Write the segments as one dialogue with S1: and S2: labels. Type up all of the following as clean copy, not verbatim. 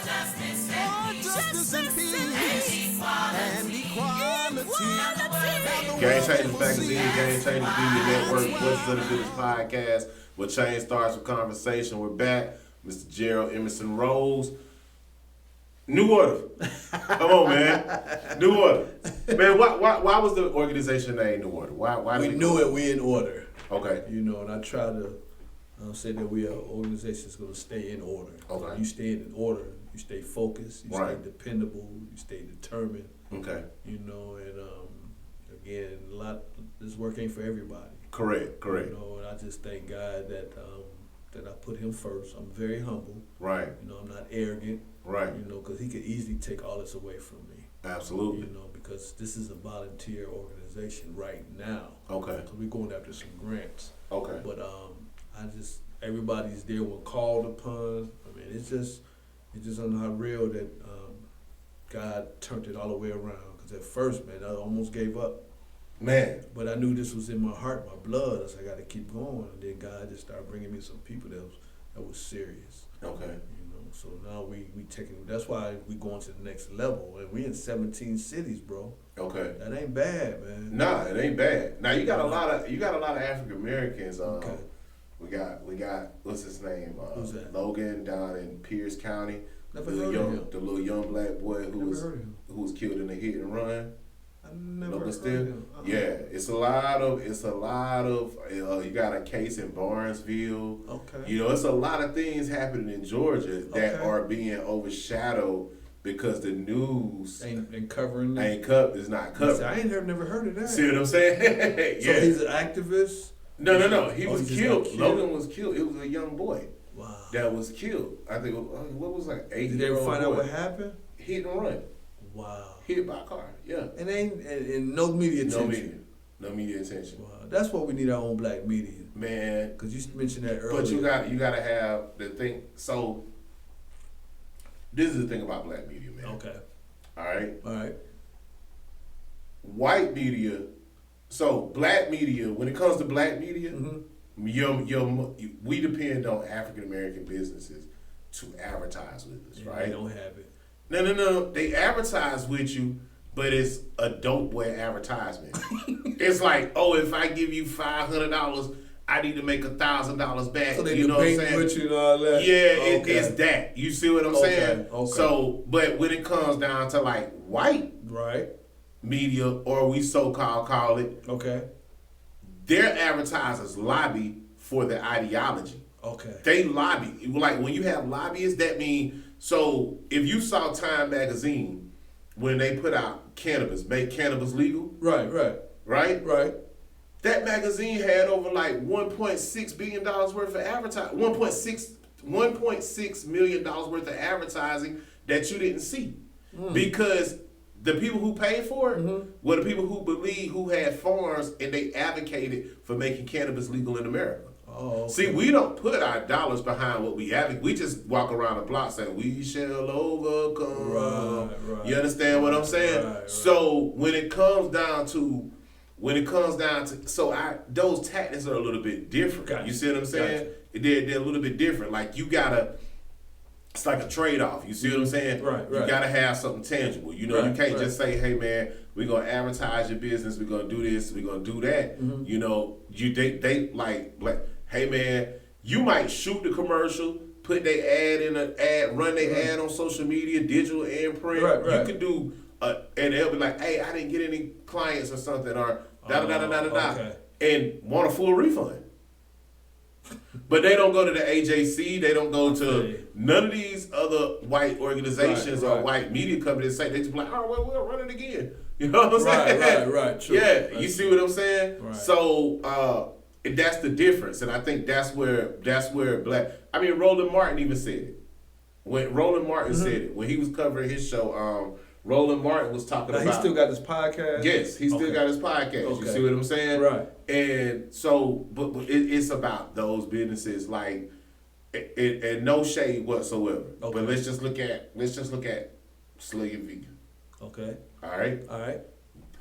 S1: justice and peace and equality.
S2: Game Changers Magazine, Game Changers Media Network, Voices of the Village Podcast, where change starts with conversation. We're back. Mr. Gerald Emerson Rose. New Order. Come on, man. New Order. Man, why was the organization named New Order? Why
S3: we knew it, we in order.
S2: Okay.
S3: You know, and I try to say that we are an organization that's going to stay in order.
S2: Okay.
S3: You stay in order, you stay focused, you
S2: right.
S3: stay dependable, you stay determined.
S2: Okay.
S3: You know, and again, this work ain't for everybody.
S2: Correct.
S3: You know, and I just thank God that I put him first. I'm very humble.
S2: Right.
S3: You know, I'm not arrogant.
S2: Right.
S3: You know, because he could easily take all this away from me.
S2: Absolutely.
S3: You know, because this is a volunteer organization right now.
S2: Okay.
S3: So we're going after some grants.
S2: Okay.
S3: But everybody's there when called upon. I mean, it's just unreal that God turned it all the way around. Because at first, man, I almost gave up.
S2: Man.
S3: But I knew this was in my heart, my blood. I said, I got to keep going. And then God just started bringing me some people that was serious.
S2: Okay.
S3: You know, so now we taking. That's why we going to the next level. And we in 17 cities, bro.
S2: Okay.
S3: That ain't bad, man.
S2: Nah, it ain't bad. Now you got a lot of African Americans.
S3: Okay.
S2: We got what's his name?
S3: Who's that?
S2: Logan down in Pierce County.
S3: Never heard of him.
S2: The little young black boy who was killed in a hit and run.
S3: I never heard of him.
S2: Yeah, it's a lot of. You got a case in Barnesville.
S3: Okay.
S2: You know, it's a lot of things happening in Georgia that are being overshadowed because the news
S3: ain't covering.
S2: Is not covered.
S3: I never heard of that.
S2: See what I'm saying?
S3: So he's an activist.
S2: No. He was killed. Logan was killed. It was a young boy.
S3: Wow.
S2: That was killed. I think what was like 8
S3: Did they ever find out what happened?
S2: Hit and run.
S3: Wow.
S2: Hit by a car. Yeah.
S3: And no media attention.
S2: No media attention.
S3: Wow. That's why we need our own black media.
S2: Man.
S3: Because you mentioned that earlier.
S2: But you gotta have the thing. So this is the thing about black media, man.
S3: Okay.
S2: All right.
S3: White
S2: media. So black media. When it comes to black media, we depend on African American businesses to advertise with us, right?
S3: They don't have it.
S2: No. They advertise with you, but it's a dope boy advertisement. It's like, if I give you $500, I need to make $1,000 back.
S3: So they
S2: you know what I'm
S3: with
S2: saying?
S3: You and all that.
S2: Yeah, it's that. You see what I'm saying?
S3: Okay.
S2: So, but when it comes down to like white media, or we so-called call it, their advertisers lobby for the ideology.
S3: Okay.
S2: They lobby. Like when you have lobbyists, that means, so if you saw Time Magazine when they put out cannabis, make cannabis legal. Right. That magazine had over like $1.6 billion worth of advertising, $1.6 million worth of advertising that you didn't see. Because the people who paid for it were the people who had farms and they advocated for making cannabis legal in America.
S3: Oh, okay.
S2: See, we don't put our dollars behind what we advocate. We just walk around the block saying, we shall overcome.
S3: Right.
S2: You understand what I'm saying?
S3: Right.
S2: So when it comes down to, those tactics are a little bit different.
S3: Gotcha.
S2: You see what I'm saying?
S3: Gotcha.
S2: They're a little bit different. Like it's like a trade-off. You see what I'm saying?
S3: Right.
S2: You gotta have something tangible. You know, you can't just say, hey man, we're gonna advertise your business, we're gonna do this, we're gonna do that. You know, they like, hey man, you might shoot the commercial, put their ad in an ad, run their ad on social media, digital and print.
S3: Right.
S2: You could do and they'll be like, hey, I didn't get any clients or something, or da-da-da-da-da-da, and want a full refund. But they don't go to the AJC, they don't go to none of these other white organizations or white media companies. They just be like, oh, well, we'll run it again. You know what I'm saying?
S3: Right, true.
S2: Yeah, you see what I'm saying?
S3: Right.
S2: So that's the difference, and I think that's where Roland Martin even said it. When Roland Martin said it, when he was covering his show, Roland Martin was talking about.
S3: He still got this podcast?
S2: Yes, he still got his podcast. Okay. You see what I'm saying?
S3: Right.
S2: And so, but it's about those businesses, like, and no shade whatsoever. Okay. But let's just look at Slutty Vegan.
S3: Okay.
S2: All right.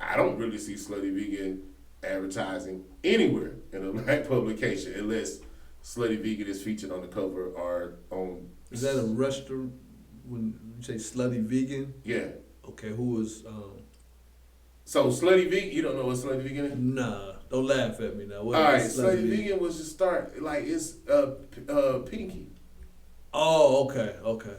S2: I don't really see Slutty Vegan advertising anywhere in a black publication unless Slutty Vegan is featured on the cover or on.
S3: Is that a restaurant? when you say slutty vegan?
S2: Yeah.
S3: Okay, who was?
S2: So slutty vegan, you don't know what slutty vegan is?
S3: Nah, don't laugh at me now. What
S2: All right,
S3: is
S2: slutty vegan was just start like it's Pinky.
S3: Oh, okay.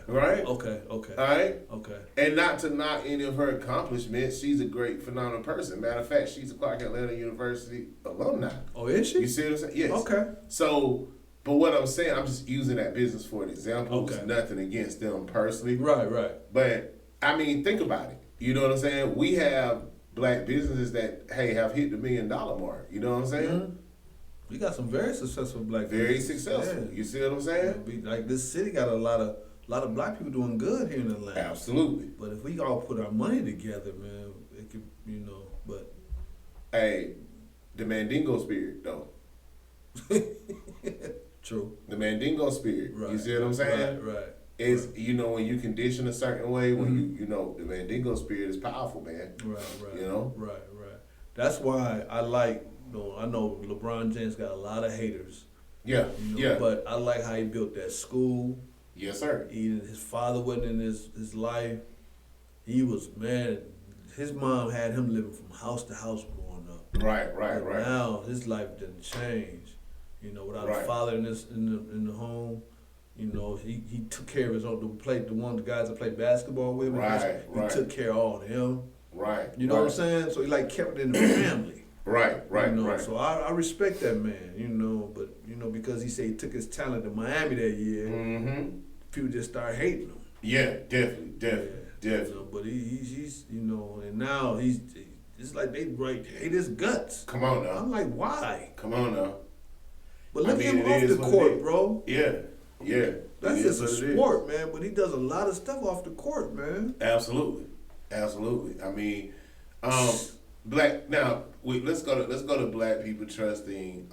S2: Right?
S3: Okay.
S2: All right?
S3: Okay.
S2: And not to knock any of her accomplishments, she's a great, phenomenal person. Matter of fact, she's a Clark Atlanta University alumni.
S3: Oh, is she?
S2: You see what I'm saying? Yes.
S3: Okay.
S2: So, but what I'm saying, I'm just using that business for an example.
S3: Okay.
S2: It's nothing against them personally.
S3: Right.
S2: But, I mean, think about it. You know what I'm saying? We have black businesses that, hey, have hit the $1 million mark. You know what I'm saying?
S3: Mm-hmm. We got some very successful black
S2: Very
S3: businesses.
S2: successful.
S3: Yeah.
S2: You see what I'm saying?
S3: Like this city got a lot of black people doing good here in Atlanta.
S2: Absolutely.
S3: But if we all put our money together, man, it could, but.
S2: Hey, the Mandingo spirit, though.
S3: True.
S2: The Mandingo spirit.
S3: Right.
S2: You see what I'm saying?
S3: Right.
S2: It's, when you condition a certain way, when
S3: Mm-hmm.
S2: the Mandingo spirit is powerful, man.
S3: Right.
S2: You know?
S3: Right. That's why I like, I know LeBron James got a lot of haters.
S2: Yeah.
S3: But I like how he built that school.
S2: Yes, sir.
S3: His father wasn't in his life. He was, man, his mom had him living from house to house growing up.
S2: Right.
S3: Now his life didn't change. Without a father in the home, he took care of his own. The guys that played basketball with him. He took care of all of them.
S2: Right.
S3: You know what I'm saying? So he kept it in the family.
S2: Right.
S3: So I respect that man. But because he said he took his talent to Miami that year,
S2: mm-hmm.
S3: people just started hating him.
S2: Yeah, definitely.
S3: But he's and now it's like they hate his guts.
S2: Come on now.
S3: I'm like, why?
S2: Come on now.
S3: But look at him off the court, bro.
S2: Yeah.
S3: That's just a sport, man. But he does a lot of stuff off the court, man.
S2: Absolutely. I mean, black. Now let's go to black people trusting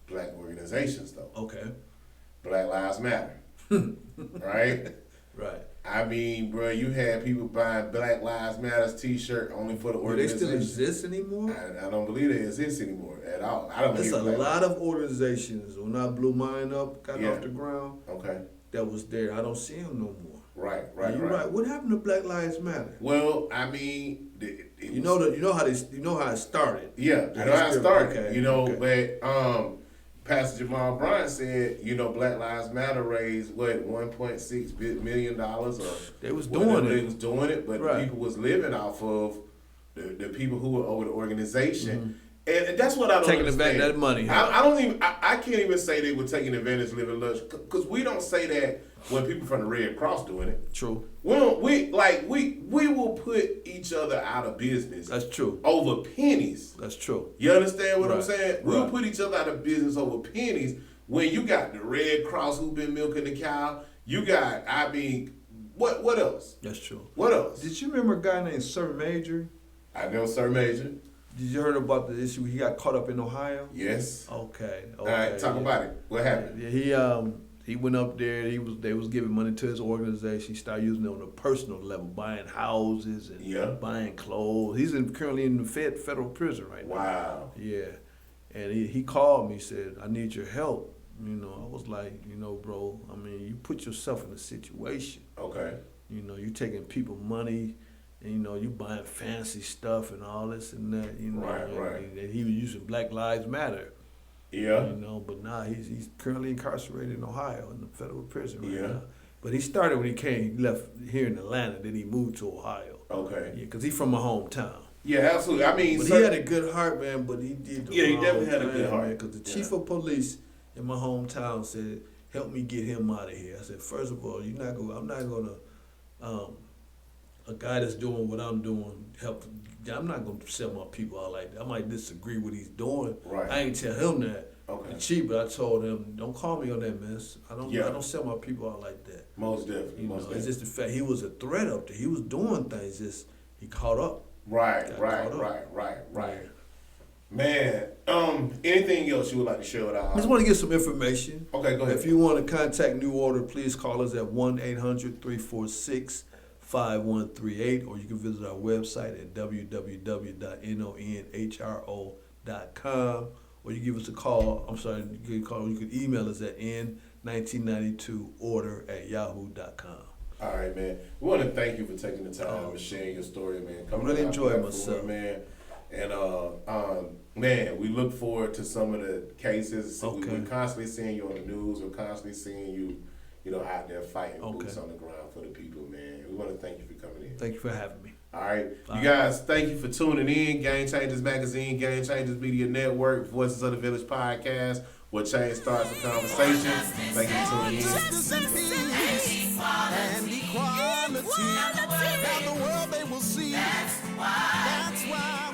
S2: black organizations, though.
S3: Okay.
S2: Black Lives Matter. Right.
S3: Right.
S2: I mean, bro, you had people buying Black Lives Matter T-shirt only for the organization.
S3: Do they still exist anymore?
S2: I don't believe they exist anymore at all. I don't.
S3: There's a lot of organizations. When I blew mine up, got off the ground.
S2: Okay.
S3: That was there. I don't see them no more.
S2: Right.
S3: You're right. What happened to Black Lives Matter?
S2: Well, I mean,
S3: you know how it started.
S2: Yeah, I know how it started.
S3: Okay.
S2: But Pastor Jamal Bryant said, Black Lives Matter raised $1.6 million, or
S3: they was doing it.
S2: They was doing it, but the people was living off of the people who were over the organization. Mm-hmm. And that's what I don't
S3: taking
S2: understand.
S3: Taking that money.
S2: Huh? I can't even say they were taking advantage of living lunch, because we don't say that when people from the Red Cross doing it.
S3: True.
S2: We will put each other out of business.
S3: That's true.
S2: Over pennies.
S3: That's true.
S2: You understand what I'm saying?
S3: Right.
S2: We'll put each other out of business over pennies when you got the Red Cross who been milking the cow. You got, what else?
S3: That's true.
S2: What else?
S3: Did you remember a guy named Sir Maejor?
S2: I know Sir Maejor.
S3: Did you heard about the issue? He got caught up in Ohio.
S2: Yes.
S3: Okay.
S2: All right, talk about it. What happened?
S3: Yeah, he went up there. They was giving money to his organization. He started using it on a personal level, buying houses and buying clothes. He's currently in the federal prison right now.
S2: Wow.
S3: Yeah, and he called me, said, "I need your help." I was like, bro. I mean, you put yourself in a situation.
S2: Okay.
S3: You taking people money. And, you buying fancy stuff and all this and that,
S2: Right.
S3: And he was using Black Lives Matter.
S2: Yeah.
S3: But now he's currently incarcerated in Ohio in the federal prison right now. But he started when he left here in Atlanta, then he moved to Ohio.
S2: Okay.
S3: Yeah, because he's from my hometown.
S2: Yeah, absolutely. I mean,
S3: but he had a good heart, man, but he did the
S2: he
S3: wrong
S2: definitely had a
S3: thing,
S2: good heart.
S3: Because the chief of police in my hometown said, help me get him out of here. I said, first of all, I'm not going to, a guy that's doing what I'm doing, I'm not going to sell my people out like that. I might disagree with what he's doing.
S2: Right.
S3: I ain't tell him that.
S2: Okay.
S3: The chief, but I told him, don't call me on that mess. I don't sell my people out like that.
S2: Most definitely.
S3: It's just the fact he was a threat up there. He was doing things, just he caught up.
S2: Right. Man, anything else you would like to share with our audience?
S3: I just want to get some information.
S2: Okay, go ahead.
S3: If you want to contact New Order, please call us at 1-800-346-5138, or you can visit our website at www.nonhro.com, or you give us a call. You can email us at 1992order@yahoo.com.
S2: All right, man. We want to thank you for taking the time and sharing your story, man.
S3: I really enjoyed myself,
S2: man. And man, we look forward to some of the cases.
S3: Okay.
S2: We're constantly seeing you on the news. We're constantly seeing you, out there fighting boots on the ground for the people, man. We want to thank you for coming in.
S3: Thank you for having me.
S2: All right. You guys, thank you for tuning in. Game Changers Magazine, Game Changers Media Network, Voices of the Village Podcast, where change starts a conversation. Thank you for tuning in.
S1: Justice and peace and equality. Now the world they will see. That's why.